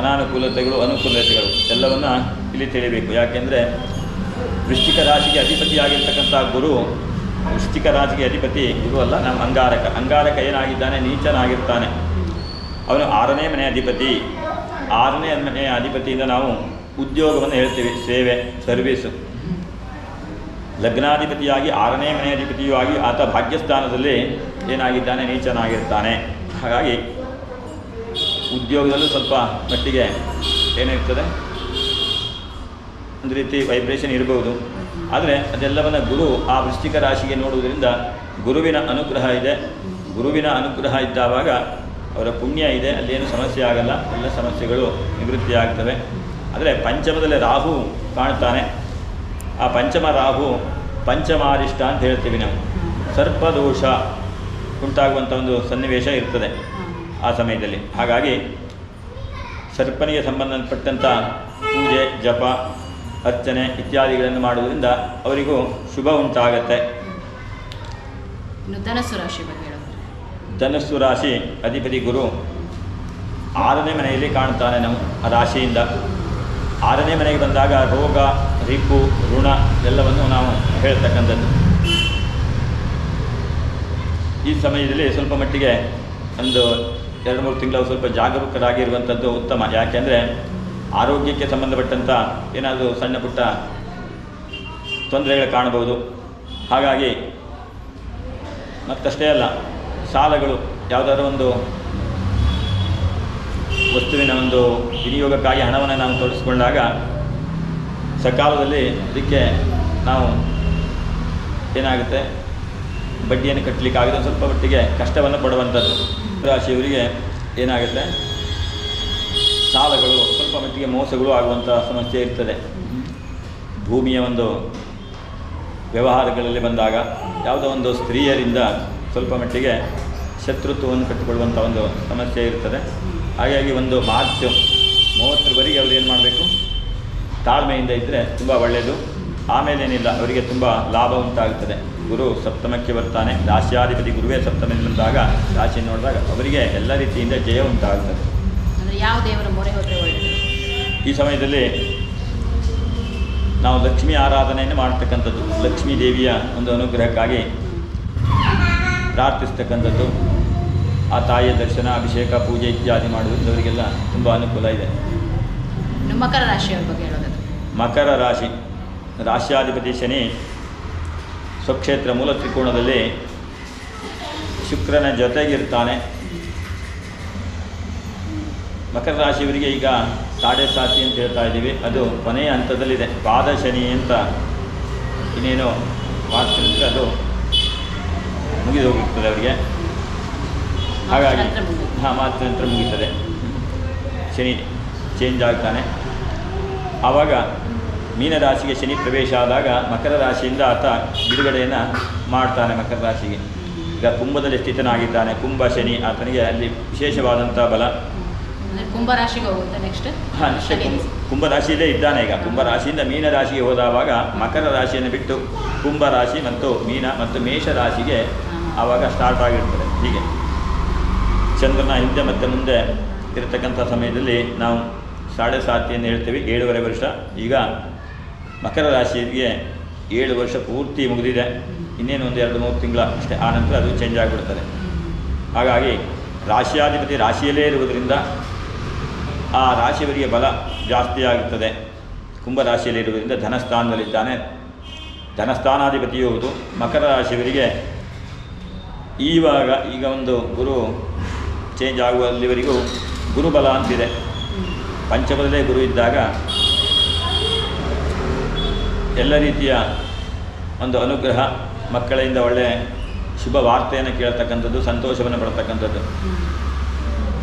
ಅನಾನುಕೂಲತೆಗಳು, ಅನುಕೂಲತೆಗಳು ಎಲ್ಲವನ್ನು ಇಲ್ಲಿ ತಿಳಿಬೇಕು. ಯಾಕೆಂದರೆ ವೃಶ್ಚಿಕ ರಾಶಿಗೆ ಅಧಿಪತಿಯಾಗಿರ್ತಕ್ಕಂಥ ಗುರು, ವೃಶ್ಚಿಕ ರಾಶಿಗೆ ಅಧಿಪತಿ ಗುರು ಅಲ್ಲ, ನಮ್ಮ ಅಂಗಾರಕ. ಅಂಗಾರಕ ಏನಾಗಿದ್ದಾನೆ, ನೀಚನಾಗಿರ್ತಾನೆ. ಅವನು 6ನೇ ಮನೆ ಅಧಿಪತಿ. 6ನೇ ಮನೆಯ ಅಧಿಪತಿಯಿಂದ ನಾವು ಉದ್ಯೋಗವನ್ನು ಹೇಳ್ತೀವಿ, ಸೇವೆ, ಸರ್ವೀಸು. ಲಗ್ನಾಧಿಪತಿಯಾಗಿ 6ನೇ ಮನೆ ಅಧಿಪತಿಯೂ ಆಗಿ ಆತ ಭಾಗ್ಯಸ್ಥಾನದಲ್ಲಿ ಏನಾಗಿದ್ದಾನೆ, ನೀಚನಾಗಿರ್ತಾನೆ. ಹಾಗಾಗಿ ಉದ್ಯೋಗದಲ್ಲೂ ಸ್ವಲ್ಪ ಮಟ್ಟಿಗೆ ಏನಿರ್ತದೆ, ಒಂದು ರೀತಿ ವೈಬ್ರೇಷನ್ ಇರಬಹುದು. ಆದರೆ ಅದೆಲ್ಲವನ್ನು ಗುರು ಆ ವೃಶ್ಚಿಕ ರಾಶಿಗೆ ನೋಡುವುದರಿಂದ ಗುರುವಿನ ಅನುಗ್ರಹ ಇದೆ. ಗುರುವಿನ ಅನುಗ್ರಹ ಇದ್ದಾವಾಗ ಅವರ ಪುಣ್ಯ ಇದೆ, ಅಲ್ಲೇನು ಸಮಸ್ಯೆ ಆಗಲ್ಲ, ಎಲ್ಲ ಸಮಸ್ಯೆಗಳು ನಿವೃತ್ತಿ ಆಗ್ತವೆ. ಆದರೆ ಪಂಚಮದಲ್ಲಿ ರಾಹು ಕಾಣ್ತಾನೆ. ಆ ಪಂಚಮ ರಾಹು ಪಂಚಮಾರಿಷ್ಟ ಅಂತ ಹೇಳ್ತೀವಿ ನಾವು. ಸರ್ಪದೋಷ ಉಂಟಾಗುವಂಥ ಒಂದು ಸನ್ನಿವೇಶ ಇರ್ತದೆ ಆ ಸಮಯದಲ್ಲಿ. ಹಾಗಾಗಿ ಸರ್ಪನಿಗೆ ಸಂಬಂಧಪಟ್ಟಂಥ ಪೂಜೆ, ಜಪ, ಅರ್ಚನೆ ಇತ್ಯಾದಿಗಳನ್ನು ಮಾಡುವುದರಿಂದ ಅವರಿಗೂ ಶುಭ ಉಂಟಾಗತ್ತೆ. ಧನಸ್ಸು ರಾಶಿ ಬಗ್ಗೆ ಹೇಳೋದು. ಧನಸ್ಸು ರಾಶಿ ಅಧಿಪತಿ ಗುರು 6ನೇ ಮನೆಯಲ್ಲಿ ಕಾಣ್ತಾನೆ. ನಾವು ಆ ರಾಶಿಯಿಂದ 6ನೇ ಮನೆಗೆ ಬಂದಾಗ ರೋಗ, ರಿಪು, ಋಣ ಎಲ್ಲವನ್ನು ನಾವು ಹೇಳ್ತಕ್ಕಂಥದ್ದು. ಈ ಸಮಯದಲ್ಲಿ ಸ್ವಲ್ಪ ಮಟ್ಟಿಗೆ ಒಂದು 2-3 ತಿಂಗಳು ಸ್ವಲ್ಪ ಜಾಗರೂಕರಾಗಿರುವಂಥದ್ದು ಉತ್ತಮ. ಯಾಕೆಂದರೆ ಆರೋಗ್ಯಕ್ಕೆ ಸಂಬಂಧಪಟ್ಟಂಥ ಏನಾದರೂ ಸಣ್ಣ ಪುಟ್ಟ ತೊಂದರೆಗಳು ಕಾಣಬಹುದು. ಹಾಗಾಗಿ ಮತ್ತಷ್ಟೇ ಅಲ್ಲ, ಸಾಲಗಳು ಯಾವುದಾದ್ರೂ ಒಂದು ವಸ್ತುವಿನ ಒಂದು ವಿನಿಯೋಗಕ್ಕಾಗಿ ಹಣವನ್ನು ನಾವು ತೊಡಗಿಸ್ಕೊಂಡಾಗ ಸಕಾಲದಲ್ಲಿ ಅದಕ್ಕೆ ನಾವು ಏನಾಗುತ್ತೆ, ಬಡ್ಡಿಯನ್ನು ಕಟ್ಟಲಿಕ್ಕಾಗದೆ ಸ್ವಲ್ಪ ಮಟ್ಟಿಗೆ ಕಷ್ಟವನ್ನು ಪಡುವಂಥದ್ದು. ರಾಶಿಯವರಿಗೆ ಏನಾಗುತ್ತೆ, ಸಾಲಗಳು ಸ್ವಲ್ಪ ಮಟ್ಟಿಗೆ ಮೋಸಗಳು ಆಗುವಂಥ ಸಮಸ್ಯೆ ಇರ್ತದೆ. ಭೂಮಿಯ ಒಂದು ವ್ಯವಹಾರಗಳಲ್ಲಿ ಬಂದಾಗ ಯಾವುದೋ ಒಂದು ಸ್ತ್ರೀಯರಿಂದ ಸ್ವಲ್ಪ ಮಟ್ಟಿಗೆ ಶತ್ರುತ್ವವನ್ನು ಕಟ್ಟಿಕೊಳ್ಳುವಂಥ ಒಂದು ಸಮಸ್ಯೆ ಇರ್ತದೆ. ಹಾಗಾಗಿ ಒಂದು ಮಾರ್ಚ್ 30ರವರೆಗೆ ಅವರು ಏನು ಮಾಡಬೇಕು, ತಾಳ್ಮೆಯಿಂದ ಇದ್ದರೆ ತುಂಬ ಒಳ್ಳೆಯದು. ಆಮೇಲೇನಿಲ್ಲ, ಅವರಿಗೆ ತುಂಬ ಲಾಭ ಉಂಟಾಗುತ್ತದೆ. ಗುರು ಸಪ್ತಮಕ್ಕೆ ಬರ್ತಾನೆ, ರಾಶ್ಯಾಧಿಪತಿ ಗುರುವೇ ಸಪ್ತಮದಲ್ಲಿ ಬಂದಾಗ ರಾಶಿ ನೋಡಿದಾಗ ಅವರಿಗೆ ಎಲ್ಲ ರೀತಿಯಿಂದ ಜಯ ಉಂಟಾಗುತ್ತದೆ. ಅಂದರೆ ಯಾವ ದೇವರ ಮೊರೆ ಹೋದರೆ ಒಳ್ಳೆಯದು? ಈ ಸಮಯದಲ್ಲಿ ನಾವು ಲಕ್ಷ್ಮೀ ಆರಾಧನೆಯನ್ನು ಮಾಡ್ತಕ್ಕಂಥದ್ದು, ಲಕ್ಷ್ಮೀ ದೇವಿಯ ಒಂದು ಅನುಗ್ರಹಕ್ಕಾಗಿ ಪ್ರಾರ್ಥಿಸ್ತಕ್ಕಂಥದ್ದು, ಆ ತಾಯಿಯ ದರ್ಶನ, ಅಭಿಷೇಕ, ಪೂಜೆ ಇತ್ಯಾದಿ ಮಾಡುವುದರಿಂದ ಅವರಿಗೆಲ್ಲ ತುಂಬ ಅನುಕೂಲ ಇದೆ. ಮಕರ ರಾಶಿಯವರ ಬಗ್ಗೆ ಹೇಳೋದಾದ್ರೆ, ಮಕರ ರಾಶಿ ರಾಶ್ಯಾಧಿಪತಿ ಶನಿ ಸ್ವಕ್ಷೇತ್ರ ಮೂಲ ತ್ರಿಕೋಣದಲ್ಲಿ ಶುಕ್ರನ ಜೊತೆಗಿರ್ತಾನೆ. ಮಕರ ರಾಶಿಯವರಿಗೆ ಈಗ 7.5 ಅಂತ ಹೇಳ್ತಾ ಇದ್ದೀವಿ, ಅದು ಕೊನೆಯ ಹಂತದಲ್ಲಿದೆ. ಪಾದ ಶನಿ ಅಂತ ಇನ್ನೇನು ಮಾಡ್ತಿದ್ರೆ ಅದು ಮುಗಿದು ಹೋಗಿರ್ತದೆ ಅವರಿಗೆ. ಹಾಗಾಗಿ ಮಾತ್ರ ನಂತರ ಮುಗೀತದೆ, ಶನಿ ಚೇಂಜ್ ಆಗ್ತಾನೆ. ಆವಾಗ ಮೀನರಾಶಿಗೆ ಶನಿ ಪ್ರವೇಶ ಆದಾಗ ಮಕರ ರಾಶಿಯಿಂದ ಆತ ಬಿಡುಗಡೆಯನ್ನು ಮಾಡ್ತಾನೆ. ಮಕರ ರಾಶಿಗೆ ಈಗ ಕುಂಭದಲ್ಲಿ ಸ್ಥಿತನಾಗಿದ್ದಾನೆ. ಕುಂಭ ಶನಿ ಆತನಿಗೆ ಅಲ್ಲಿ ವಿಶೇಷವಾದಂಥ ಬಲ. ಕುಂಭರಾಶಿಗೆ ಹೋಗುತ್ತೆ ನೆಕ್ಸ್ಟ್. ಕುಂಭರಾಶಿಯಲ್ಲೇ ಇದ್ದಾನೆ ಈಗ. ಕುಂಭರಾಶಿಯಿಂದ ಮೀನರಾಶಿಗೆ ಹೋದವಾಗ ಮಕರ ರಾಶಿಯನ್ನು ಬಿಟ್ಟು ಕುಂಭರಾಶಿ ಮತ್ತು ಮೀನ ಮತ್ತು ಮೇಷ ರಾಶಿಗೆ ಆವಾಗ ಸ್ಟಾರ್ಟ್ ಆಗಿರ್ತದೆ. ಹೀಗೆ ಚಂದ್ರನ ಹಿಂದೆ ಮತ್ತು ಮುಂದೆ ಇರತಕ್ಕಂಥ ಸಮಯದಲ್ಲಿ ನಾವು 7.5 ಹೇಳ್ತೀವಿ, 7.5 ವರ್ಷ. ಈಗ ಮಕರ ರಾಶಿಗೆ 7 ವರ್ಷ ಪೂರ್ತಿ ಮುಗಿದಿದೆ. ಇನ್ನೇನು ಒಂದು 2-3 ತಿಂಗಳ ಅಷ್ಟೇ, ಆನಂತರ ಅದು ಚೇಂಜ್ ಆಗಿಬಿಡ್ತದೆ. ಹಾಗಾಗಿ ರಾಶಿಯಾಧಿಪತಿ ರಾಶಿಯಲ್ಲೇ ಇರುವುದರಿಂದ ಆ ರಾಶಿಯವರಿಗೆ ಬಲ ಜಾಸ್ತಿ ಆಗುತ್ತದೆ. ಕುಂಭರಾಶಿಯಲ್ಲಿರುವುದರಿಂದ ಧನಸ್ಥಾನದಲ್ಲಿದ್ದಾನೆ. ಧನಸ್ಥಾನಾಧಿಪತಿಯೂ ಹೌದು. ಮಕರ ರಾಶಿಯವರಿಗೆ ಈಗ ಒಂದು ಗುರು ಚೇಂಜ್ ಆಗುವಲ್ಲಿವರೆಗೂ ಗುರುಬಲ ಅಂತಿದೆ. ಪಂಚಮದಲ್ಲೇ ಗುರು ಇದ್ದಾಗ ಎಲ್ಲ ರೀತಿಯ ಒಂದು ಅನುಗ್ರಹ, ಮಕ್ಕಳಿಂದ ಒಳ್ಳೆಯ ಶುಭ ವಾರ್ತೆಯನ್ನು ಕೇಳ್ತಕ್ಕಂಥದ್ದು, ಸಂತೋಷವನ್ನು ಪಡ್ತಕ್ಕಂಥದ್ದು.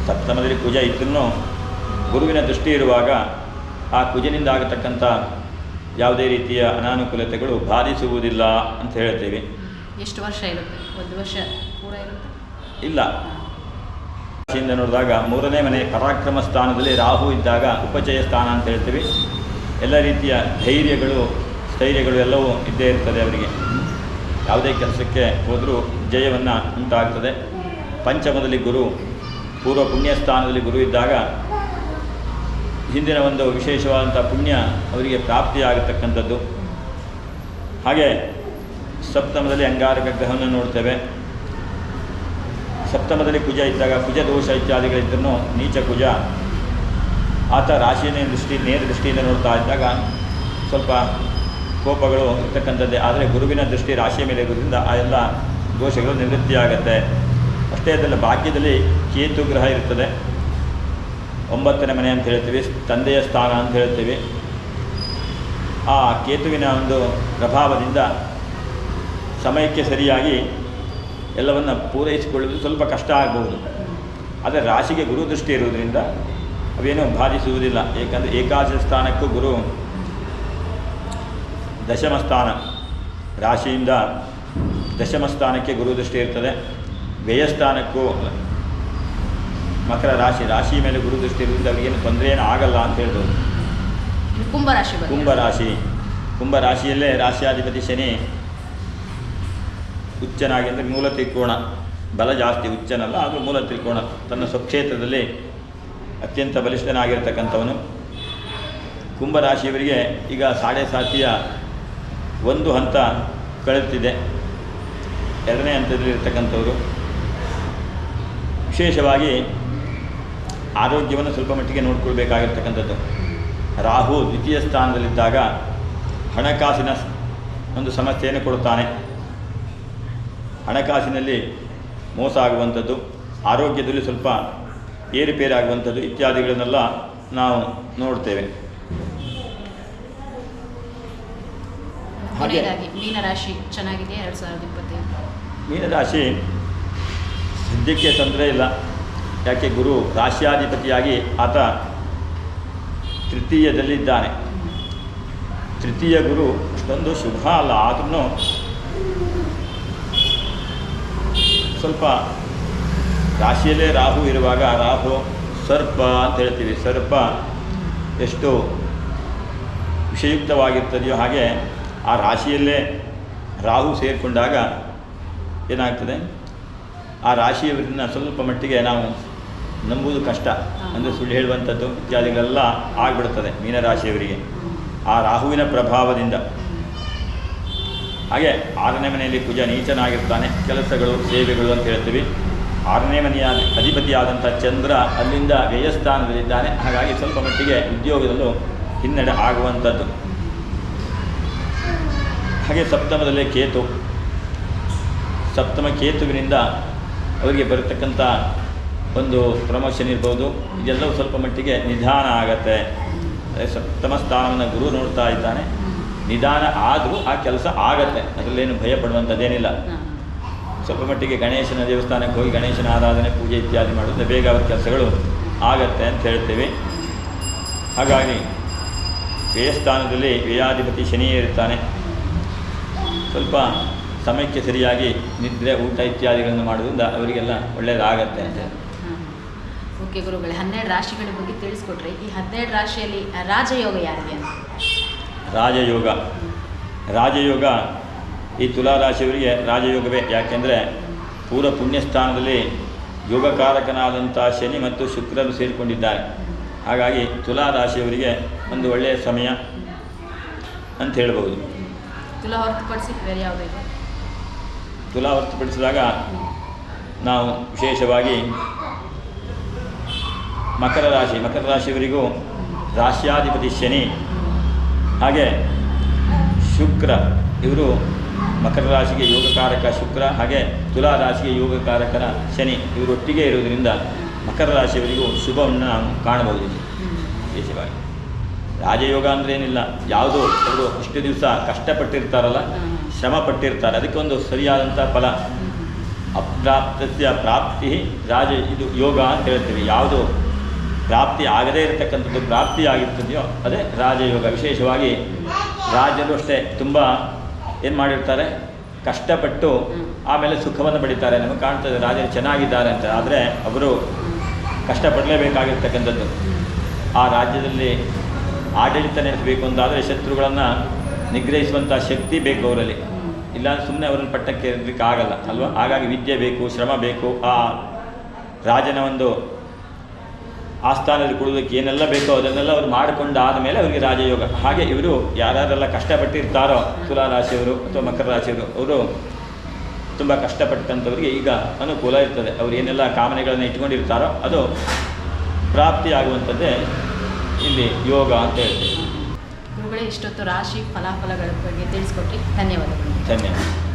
ಸಪ್ತಮದಲ್ಲಿ ಕುಜ ಇದ್ರೂ ಗುರುವಿನ ದೃಷ್ಟಿ ಇರುವಾಗ ಆ ಕುಜನಿಂದ ಆಗತಕ್ಕಂಥ ಯಾವುದೇ ರೀತಿಯ ಅನಾನುಕೂಲತೆಗಳು ಬಾಧಿಸುವುದಿಲ್ಲ ಅಂತ ಹೇಳ್ತೀವಿ. ಎಷ್ಟು ವರ್ಷ ಇರುತ್ತೆ? 1 ವರ್ಷ ಪೂರ ಇರುತ್ತೆ? ಇಲ್ಲ. ರಾಶಿಯಿಂದ ನೋಡಿದಾಗ 3ನೇ ಮನೆ ಪರಾಕ್ರಮ ಸ್ಥಾನದಲ್ಲಿ ರಾಹು ಇದ್ದಾಗ ಉಪಚಯ ಸ್ಥಾನ ಅಂತ ಹೇಳ್ತೀವಿ. ಎಲ್ಲ ರೀತಿಯ ಧೈರ್ಯಗಳು, ಸ್ಥೈರ್ಯಗಳು ಎಲ್ಲವೂ ಇದ್ದೇ ಇರ್ತದೆ ಅವರಿಗೆ. ಯಾವುದೇ ಕೆಲಸಕ್ಕೆ ಹೋದರೂ ಜಯವನ್ನು ಉಂಟಾಗ್ತದೆ. ಪಂಚಮದಲ್ಲಿ ಗುರು, ಪೂರ್ವ ಪುಣ್ಯ ಸ್ಥಾನದಲ್ಲಿ ಗುರು ಇದ್ದಾಗ ಹಿಂದಿನ ಒಂದು ವಿಶೇಷವಾದಂಥ ಪುಣ್ಯ ಅವರಿಗೆ ಪ್ರಾಪ್ತಿಯಾಗತಕ್ಕಂಥದ್ದು. ಹಾಗೆ ಸಪ್ತಮದಲ್ಲಿ ಅಂಗಾರಕ ಗ್ರಹವನ್ನು ನೋಡ್ತೇವೆ. ಸಪ್ತಮದಲ್ಲಿ ಕುಜ ಇದ್ದಾಗ ಕುಜ ದೋಷ ಇತ್ಯಾದಿಗಳಿದ್ದರೂ ನೀಚ ಕುಜ ಆತ ರಾಶಿಯನ್ನೇ ನೇರ ದೃಷ್ಟಿಯಿಂದ ನೋಡ್ತಾ ಇದ್ದಾಗ ಸ್ವಲ್ಪ ಕೋಪಗಳು ಇರ್ತಕ್ಕಂಥದ್ದೇ. ಆದರೆ ಗುರುವಿನ ದೃಷ್ಟಿ ರಾಶಿಯ ಮೇಲೆ ಇರೋದ್ರಿಂದ ಆ ಎಲ್ಲ ದೋಷಗಳು ನಿವೃತ್ತಿಯಾಗತ್ತೆ. ಅಷ್ಟೇ ಅದಲ್ಲ, ಭಾಗ್ಯದಲ್ಲಿ ಕೇತು ಗ್ರಹ ಇರ್ತದೆ. 9ನೇ ಮನೆ ಅಂತ ಹೇಳ್ತೀವಿ, ತಂದೆಯ ಸ್ಥಾನ ಅಂತ ಹೇಳ್ತೀವಿ. ಆ ಕೇತುವಿನ ಒಂದು ಪ್ರಭಾವದಿಂದ ಸಮಯಕ್ಕೆ ಸರಿಯಾಗಿ ಎಲ್ಲವನ್ನು ಪೂರೈಸಿಕೊಳ್ಳುವುದು ಸ್ವಲ್ಪ ಕಷ್ಟ ಆಗಬಹುದು. ಆದರೆ ರಾಶಿಗೆ ಗುರು ದೃಷ್ಟಿ ಇರುವುದರಿಂದ ಅವೇನೂ ಬಾಧಿಸುವುದಿಲ್ಲ. ಏಕೆಂದರೆ ಏಕಾದಶ ಸ್ಥಾನಕ್ಕೂ ಗುರು ದಶಮ ಸ್ಥಾನ, ರಾಶಿಯಿಂದ ದಶಮ ಸ್ಥಾನಕ್ಕೆ ಗುರು ದೃಷ್ಟಿ ಇರ್ತದೆ. ವ್ಯಯಸ್ಥಾನಕ್ಕೂ ಮಕರ ರಾಶಿ ಮೇಲೆ ಗುರು ದೃಷ್ಟಿ ಇರುವುದರಿಂದ ಅವರಿಗೇನು ತೊಂದರೆ ಏನು ಆಗಲ್ಲ ಅಂತ ಹೇಳ್ಬೋದು. ಕುಂಭರಾಶಿಯಲ್ಲೇ ರಾಶಿಯಾಧಿಪತಿ ಶನಿ ಉಚ್ಚನಾಗಿ, ಅಂದರೆ ಮೂಲ ತ್ರಿಕೋಣ ಬಲ ಜಾಸ್ತಿ, ಉಚ್ಚನಲ್ಲ ಆದರೂ ಮೂಲ ತ್ರಿಕೋಣ, ತನ್ನ ಸ್ವಕ್ಷೇತ್ರದಲ್ಲಿ ಅತ್ಯಂತ ಬಲಿಷ್ಠನಾಗಿರ್ತಕ್ಕಂಥವನು. ಕುಂಭರಾಶಿಯವರಿಗೆ ಈಗ 7.5 ಒಂದು ಹಂತ ಕಳೆಯುತ್ತಿದೆ. ಎರಡನೇ ಹಂತದಲ್ಲಿ ಇರ್ತಕ್ಕಂಥವ್ರು ವಿಶೇಷವಾಗಿ ಆರೋಗ್ಯವನ್ನು ಸ್ವಲ್ಪ ಮಟ್ಟಿಗೆ ನೋಡಿಕೊಳ್ಬೇಕಾಗಿರ್ತಕ್ಕಂಥದ್ದು. ರಾಹು ದ್ವಿತೀಯ ಸ್ಥಾನದಲ್ಲಿದ್ದಾಗ ಹಣಕಾಸಿನ ಒಂದು ಸಮಸ್ಯೆಯನ್ನು ಕೊಡುತ್ತಾನೆ. ಹಣಕಾಸಿನಲ್ಲಿ ಮೋಸ ಆಗುವಂಥದ್ದು, ಆರೋಗ್ಯದಲ್ಲಿ ಸ್ವಲ್ಪ ಏರುಪೇರಾಗುವಂಥದ್ದು ಇತ್ಯಾದಿಗಳನ್ನೆಲ್ಲ ನಾವು ನೋಡ್ತೇವೆ. ಕೊನೆಯದಾಗಿ ಮೀನರಾಶಿ ಚೆನ್ನಾಗಿದೆ 2025. ಮೀನರಾಶಿ ಸದ್ಯಕ್ಕೆ ತೊಂದರೆ ಇಲ್ಲ. ಯಾಕೆ ಗುರು ರಾಶ್ಯಾಧಿಪತಿಯಾಗಿ ಆತ ತೃತೀಯದಲ್ಲಿದ್ದಾನೆ. ತೃತೀಯ ಗುರು ಅಷ್ಟೊಂದು ಶುಭ ಅಲ್ಲ, ಆದ್ರೂ ಸ್ವಲ್ಪ ರಾಶಿಯಲ್ಲೇ ರಾಹು ಇರುವಾಗ, ರಾಹು ಸರ್ಪ ಅಂತ ಹೇಳ್ತೀವಿ, ಸರ್ಪ ಎಷ್ಟು ವಿಷಯುಕ್ತವಾಗಿರ್ತದೆಯೋ ಹಾಗೆ ಆ ರಾಶಿಯಲ್ಲೇ ರಾಹು ಸೇರಿಕೊಂಡಾಗ ಏನಾಗ್ತದೆ, ಆ ರಾಶಿಯವರನ್ನ ಸ್ವಲ್ಪ ಮಟ್ಟಿಗೆ ನಾವು ನಂಬುವುದು ಕಷ್ಟ, ಅಂದರೆ ಸುಳ್ಳು ಹೇಳುವಂಥದ್ದು ಇತ್ಯಾದಿಗಳೆಲ್ಲ ಆಗಿಬಿಡುತ್ತದೆ ಮೀನರಾಶಿಯವರಿಗೆ ಆ ರಾಹುವಿನ ಪ್ರಭಾವದಿಂದ. ಹಾಗೆ 6ನೇ ಮನೆಯಲ್ಲಿ ಕುಜ ನೀಚನಾಗಿರ್ತಾನೆ. ಕೆಲಸಗಳು, ಸೇವೆಗಳು ಅಂತ ಹೇಳ್ತೀವಿ. 6ನೇ ಮನೆಯ ಅಧಿಪತಿಯಾದಂಥ ಚಂದ್ರ ಅಲ್ಲಿಂದ ವ್ಯಯಸ್ಥಾನದಲ್ಲಿದ್ದಾನೆ. ಹಾಗಾಗಿ ಸ್ವಲ್ಪ ಮಟ್ಟಿಗೆ ಉದ್ಯೋಗದಲ್ಲೂ ಹಿನ್ನಡೆ ಆಗುವಂಥದ್ದು. ಹಾಗೆ ಸಪ್ತಮದಲ್ಲೇ ಕೇತು, ಸಪ್ತಮ ಕೇತುವಿನಿಂದ ಅವರಿಗೆ ಬರತಕ್ಕಂಥ ಒಂದು ಪ್ರಮೋಷನ್ ಇರ್ಬೋದು, ಇದೆಲ್ಲವೂ ಸ್ವಲ್ಪ ಮಟ್ಟಿಗೆ ನಿಧಾನ ಆಗತ್ತೆ. ಸಪ್ತಮ ಸ್ಥಾನವನ್ನು ಗುರು ನೋಡ್ತಾ ಇದ್ದಾನೆ. ನಿಧಾನ ಆದರೂ ಆ ಕೆಲಸ ಆಗತ್ತೆ, ಅದರಲ್ಲೇನು ಭಯ ಪಡುವಂಥದ್ದೇನಿಲ್ಲ. ಸ್ವಲ್ಪ ಮಟ್ಟಿಗೆ ಗಣೇಶನ ದೇವಸ್ಥಾನಕ್ಕೆ ಹೋಗಿ ಗಣೇಶನ ಆರಾಧನೆ, ಪೂಜೆ ಇತ್ಯಾದಿ ಮಾಡೋದು ಬೇಗ ಅವರ ಕೆಲಸಗಳು ಆಗತ್ತೆ ಅಂತ ಹೇಳ್ತೇವೆ. ಹಾಗಾಗಿ ವ್ಯಯಸ್ಥಾನದಲ್ಲಿ ವ್ಯಯಾಧಿಪತಿ ಶನಿಯೇ ಇರ್ತಾನೆ. ಸ್ವಲ್ಪ ಸಮಯಕ್ಕೆ ಸರಿಯಾಗಿ ನಿದ್ರೆ, ಊಟ ಇತ್ಯಾದಿಗಳನ್ನು ಮಾಡೋದ್ರಿಂದ ಅವರಿಗೆಲ್ಲ ಒಳ್ಳೆಯದಾಗತ್ತೆ ಅಂತ. ಓಕೆ ಗುರುಗಳೇ, 12 ರಾಶಿಗಳ ಬಗ್ಗೆ ತಿಳಿಸ್ಕೊಟ್ರೆ, ಈ 12 ರಾಶಿಯಲ್ಲಿ ರಾಜಯೋಗ ಯಾರಿಗೆ ಅಂತ? ರಾಜಯೋಗ ಈ ತುಲಾ ರಾಶಿಯವರಿಗೆ ರಾಜಯೋಗವೇ. ಯಾಕೆಂದರೆ ಪೂರ್ವ ಪುಣ್ಯಸ್ಥಾನದಲ್ಲಿ ಯೋಗಕಾರಕನಾದಂಥ ಶನಿ ಮತ್ತು ಶುಕ್ರರು ಸೇರಿಕೊಂಡಿದ್ದಾರೆ. ಹಾಗಾಗಿ ತುಲಾ ರಾಶಿಯವರಿಗೆ ಒಂದು ಒಳ್ಳೆಯ ಸಮಯ ಅಂತ ಹೇಳ್ಬೋದು. ತುಲಾ ಹೊರತುಪಡಿಸಿ ಬೇರೆ ಯಾವುದೇ ಇದೆ? ತುಲಾ ಹೊರತುಪಡಿಸಿದಾಗ ನಾವು ವಿಶೇಷವಾಗಿ ಮಕರ ರಾಶಿಯವರಿಗೂ ರಾಶ್ಯಾಧಿಪತಿ ಶನಿ ಹಾಗೆ ಶುಕ್ರ, ಇವರು ಮಕರ ರಾಶಿಗೆ ಯೋಗಕಾರಕ ಶುಕ್ರ, ಹಾಗೆ ತುಲಾ ರಾಶಿಗೆ ಯೋಗಕಾರಕನ ಶನಿ, ಇವರೊಟ್ಟಿಗೆ ಇರುವುದರಿಂದ ಮಕರ ರಾಶಿಯವರಿಗೂ ಶುಭವನ್ನು ನಾವು ಕಾಣಬಹುದು. ವಿಶೇಷವಾಗಿ ರಾಜಯೋಗ ಅಂದರೆ ಏನಿಲ್ಲ, ಯಾವುದೋ ಅವರು ಇಷ್ಟು ದಿವಸ ಕಷ್ಟಪಟ್ಟಿರ್ತಾರಲ್ಲ, ಶ್ರಮ ಪಟ್ಟಿರ್ತಾರೆ, ಅದಕ್ಕೊಂದು ಸರಿಯಾದಂಥ ಫಲ. ಅಪ್ರಾಪ್ತಸ್ಯ ಪ್ರಾಪ್ತಿ ಇದು ಯೋಗ ಅಂತ ಹೇಳ್ತೀವಿ. ಯಾವುದು ಪ್ರಾಪ್ತಿ ಆಗದೇ ಇರತಕ್ಕಂಥದ್ದು ಪ್ರಾಪ್ತಿಯಾಗಿರ್ತದೆಯೋ ಅದೇ ರಾಜಯೋಗ. ವಿಶೇಷವಾಗಿ ರಾಜರು ಅಷ್ಟೇ ತುಂಬ ಏನು ಮಾಡಿರ್ತಾರೆ, ಕಷ್ಟಪಟ್ಟು ಆಮೇಲೆ ಸುಖವನ್ನು ಪಡಿತಾರೆ. ನಮಗೆ ಕಾಣ್ತದೆ ರಾಜರು ಚೆನ್ನಾಗಿದ್ದಾರೆ ಅಂತ. ಆದರೆ ಅವರು ಕಷ್ಟಪಡಲೇಬೇಕಾಗಿರ್ತಕ್ಕಂಥದ್ದು. ಆ ರಾಜ್ಯದಲ್ಲಿ ಆಡಳಿತ ನಡೆಸಬೇಕು ಅಂತಾದರೆ ಶತ್ರುಗಳನ್ನು ನಿಗ್ರಹಿಸುವಂಥ ಶಕ್ತಿ ಬೇಕು ಅವರಲ್ಲಿ. ಇಲ್ಲಾಂದರೆ ಸುಮ್ಮನೆ ಅವರನ್ನು ಪಟ್ಟಕ್ಕೆ ಇರಲಿಕ್ಕೆ ಆಗಲ್ಲ ಅಲ್ವಾ. ಹಾಗಾಗಿ ವಿದ್ಯೆ ಬೇಕು, ಶ್ರಮ ಬೇಕು. ಆ ರಾಜನ ಒಂದು ಆಸ್ಥಾನದಲ್ಲಿ ಕೊಡೋದಕ್ಕೆ ಏನೆಲ್ಲ ಬೇಕೋ ಅದನ್ನೆಲ್ಲ ಅವರು ಮಾಡಿಕೊಂಡಾದ ಮೇಲೆ ಅವರಿಗೆ ರಾಜಯೋಗ. ಹಾಗೆ ಇವರು ಯಾರೆಲ್ಲ ಕಷ್ಟಪಟ್ಟಿರ್ತಾರೋ ತುಲಾ ರಾಶಿಯವರು ಅಥವಾ ಮಕರ ರಾಶಿಯವರು, ಅವರು ತುಂಬ ಕಷ್ಟಪಟ್ಟಂಥವ್ರಿಗೆ ಈಗ ಅನುಕೂಲ ಇರ್ತದೆ. ಅವರು ಏನೆಲ್ಲ ಕಾಮನೆಗಳನ್ನು ಇಟ್ಕೊಂಡಿರ್ತಾರೋ ಅದು ಪ್ರಾಪ್ತಿಯಾಗುವಂಥದ್ದೇ ಇಲ್ಲಿ ಯೋಗ ಅಂತ ಹೇಳ್ತೀವಿ. ಗುರುಗಳೇ, ಇಷ್ಟೊತ್ತು ರಾಶಿ ಫಲಾಫಲಗಳ ಬಗ್ಗೆ ತಿಳಿಸ್ಕೊಟ್ರಿ. ಧನ್ಯವಾದಗಳು. ಧನ್ಯವಾದ.